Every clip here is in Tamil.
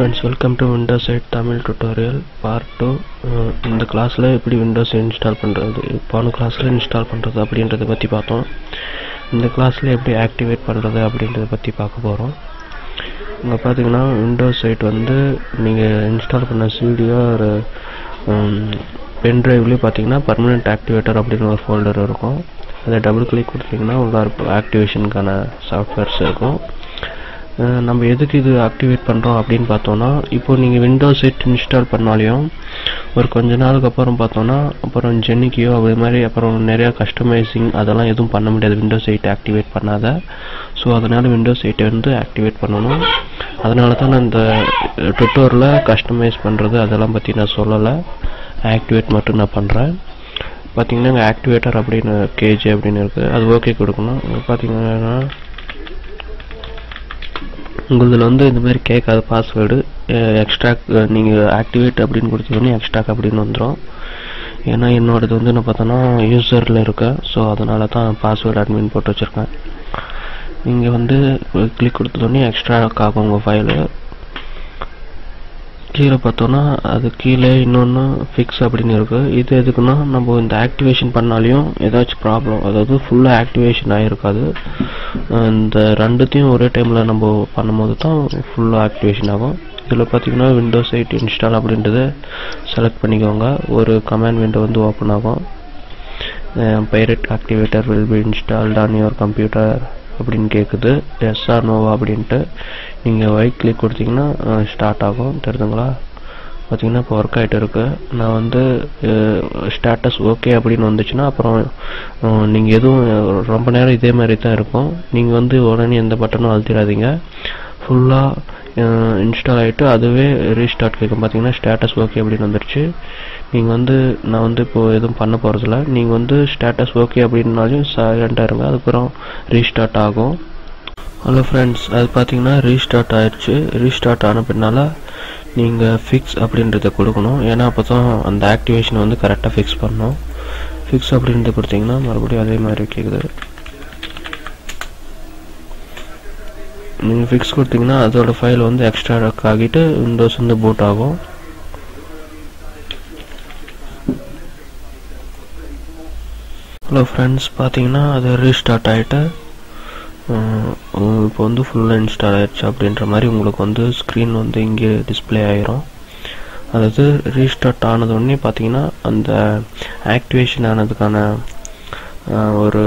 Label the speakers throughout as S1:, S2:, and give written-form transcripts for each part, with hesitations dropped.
S1: Friends, welcome to Windows 8 Tamil tutorial part 2. இந்த கிளாஸ்ல எப்படி Windows இன்ஸ்டால் பண்றது, போன கிளாஸ்ல இன்ஸ்டால் பண்றது அப்படின்றத பத்தி பார்த்தோம். இந்த கிளாஸ்ல எப்படி ஆக்டிவேட் பண்றது அப்படின்றத பத்தி பார்க்க போறோம். இங்க பாத்தீங்கன்னா Windows 8 வந்து நீங்க இன்ஸ்டால் பண்ண சிடியோ ஒரு பென் டிரைவ்லயே பாத்தீங்கன்னா பெர்மனன்ட் ஆக்டிவேட்டர் அப்படின ஒரு ஃபோல்டர் இருக்கும். அதை டபுள் கிளிக் கொடுத்தீங்கன்னா உள்ள ஆக்டிவேஷனுக்கான சாஃப்ட்வேர்ஸ் இருக்கும். நம்ம எதுக்கு இது ஆக்டிவேட் பண்றோம் அப்படினு பார்த்தோம்னா, இப்போ நீங்க Windows 8 இன்ஸ்டால் பண்ணாலியும் ஒரு கொஞ்ச நாளுக்கு அப்புறம் பார்த்தோம்னா அப்புறம் ஜெனிக்கியோ அதே மாதிரி அப்புறம் நிறைய கஸ்டமைசிங் அதெல்லாம் எதுவும் பண்ண முடியாது Windows 8 ஆக்டிவேட் பண்ணாத. சோ அதனால Windows 8 வந்து ஆக்டிவேட் பண்ணனும். அதனால தான் நான் இந்த டுட்டோரியல்ல கஸ்டமைஸ் பண்றது அதெல்லாம் பத்தி நான் சொல்லல, ஆக்டிவேட் மட்டும் நான் பண்றேன். பாத்தீங்கன்னா ஆக்டிவேட்டர் அப்படின கேஜ் அப்படினு இருக்கு, அது ஓகே கொடுக்கணும். பாத்தீங்கன்னா உங்களுதுல வந்து இந்த மாதிரி கேட்காத பாஸ்வேர்டு எக்ஸ்ட்ராக்ட் நீங்க ஆக்டிவேட் அப்படினு கொடுத்தீங்கன்னா எக்ஸ்ட்ராக்ட் அப்படினு வந்துரும். ஏன்னா என்னோடது வந்து நான் பார்த்தனா யூசர்ல இருக்கு, சோ அதனால தான் பாஸ்வேர்ட் அட்மின் போட்டு வச்சிருக்கேன். நீங்க வந்து கிளிக் கொடுத்தோனே எக்ஸ்ட்ராக்ட் ஆகும் உங்க ஃபைல். கீழே பார்த்தோம்னா அது கீழே இன்னொன்னு ஃபிக்ஸ் அப்படின்னு இருக்கு. இது எதுக்குன்னா நம்ம இந்த ஆக்டிவேஷன் பண்ணாலையும் ஏதாச்சும் ப்ராப்ளம், அதாவது ஃபுல்லா ஆக்டிவேஷன் ஆயிருக்காது, இந்த ரெண்டுத்தையும் ஒரே டைம்ல நம்ம பண்ணும்போது தான் ஃபுல்லா ஆக்டிவேஷன் ஆகும். இதுல பாத்தீங்கன்னா Windows 8 இன்ஸ்டால் அப்படின்றத செலக்ட் பண்ணிக்கோங்க. ஒரு கமாண்ட் விண்டோ வந்து ஓபன் ஆகும். Pirate activator will be installed on your computer அப்படின்னு கேக்குது, எஸ் ஆர் நோவா அப்படின்ட்டு நீங்க ரைட் கிளிக் கொடுத்தீங்கன்னா ஸ்டார்ட் ஆகும். தெரியுதுங்களா? பாத்தீங்கன்னா இப்போ ஒர்க் ஆயிட்டு இருக்கு. நான் வந்து ஸ்டேட்டஸ் ஓகே அப்படின்னு வந்துச்சுன்னா அப்புறம் நீங்க எதுவும் ரொம்ப நேரம் இதே மாதிரி தான் இருக்கும். நீங்க வந்து உடனே எந்த பட்டனும் அழுத்திடாதீங்க. ஃபுல்லா இன்ஸ்டால் ஆயிட்டு அதுவே ரீஸ்டார்ட் கேட்கும். பாத்தீங்கன்னா ஸ்டேட்டஸ் ஓகே அப்படின்னு வந்துருச்சு. நீங்க வந்து நான் வந்து இப்போ எதுவும் பண்ண போறதில்ல. நீங்க வந்து ஸ்டேட்டஸ் ஓகே அப்படின்னாலும் சைலண்டா இருங்க, அதுக்கப்புறம் ரீஸ்டார்ட் ஆகும். ஹலோ ஃப்ரெண்ட்ஸ், அது பாத்தீங்கன்னா ரீஸ்டார்ட் ஆயிடுச்சு. ரீஸ்டார்ட் ஆன பின்னால நீங்க ஃபிக்ஸ் அப்படின்றத கொடுக்கணும். ஏன்னா அப்பதான் அந்த ஆக்டிவேஷன் வந்து கரெக்டா ஃபிக்ஸ் பண்ணணும். ஃபிக்ஸ் அப்படின்றத கொடுத்தீங்கன்னா மறுபடியும் அதே மாதிரி கேக்குது. நீங்க ஃபிக்ஸ் கொடுத்தீங்கன்னா அதோட ஃபைல் வந்து எக்ஸ்ட்ராக்ட் ஆகிட்டு விண்டோஸ் வந்து பூட் ஆகும். ஹலோ ஃப்ரெண்ட்ஸ், பாத்தீங்கன்னா அது ரீஸ்டார்ட் ஆயிட்டு இப்போ வந்து ஃபுல்லா இன்ஸ்டால் ஆயிடுச்சு அப்படின்ற மாதிரி உங்களுக்கு வந்து ஸ்கிரீன் வந்து இங்கே டிஸ்பிளே ஆயிரும். அதாவது ரீஸ்டார்ட் ஆனது உடனே பாத்தீங்கன்னா அந்த ஆக்டிவேஷன் ஆனதுக்கான ஒரு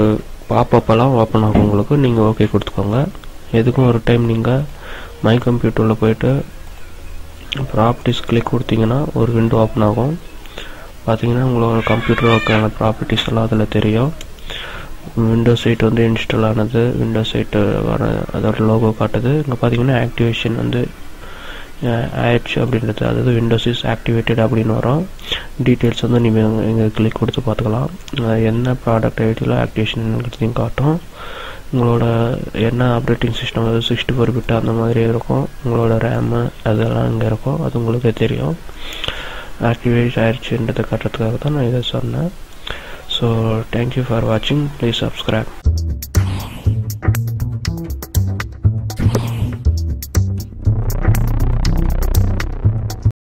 S1: பாப்அப் எல்லாம் ஓப்பன் ஆகும் உங்களுக்கு. நீங்க ஓகே கொடுத்துக்கோங்க. எதுக்கும் ஒரு டைம் நீங்க மை கம்ப்யூட்டர்ல போயிட்டு ப்ராப்பர்ட்டிஸ் கிளிக் கொடுத்தீங்கன்னா ஒரு விண்டோ ஓப்பன் ஆகும். பாத்தீங்கன்னா உங்களோட கம்ப்யூட்டருக்கான ப்ராப்பர்ட்டிஸ் எல்லாம் அதுல தெரியும். Windows 8 வந்து இன்ஸ்டால் ஆனது, Windows 8 அதோட லோகோ காட்டுது. இங்க பாத்தீங்கன்னா ஆக்டிவேஷன் வந்து ஆயிடுச்சு அப்படின்றது, அதாவது Windows is activated அப்படின்னு வரும். டீடைல்ஸ் வந்து நீங்க இங்க கிளிக் கொடுத்து பார்த்துக்கலாம். என்ன ப்ராடக்ட் ஐடியில் ஆக்டிவேஷன் காட்டும். உங்களோட என்ன ஆப்ரேட்டிங் சிஸ்டம், அதாவது 64 பிட் அந்த மாதிரி இருக்கும். உங்களோட ரேம் அதெல்லாம் இங்க இருக்கும், அது உங்களுக்கு தெரியும். ஆக்டிவேட் ஆயிடுச்சுன்றதை காட்டுறதுக்காக தான் நான் இதை சொன்னேன். So thank you for watching. Please subscribe.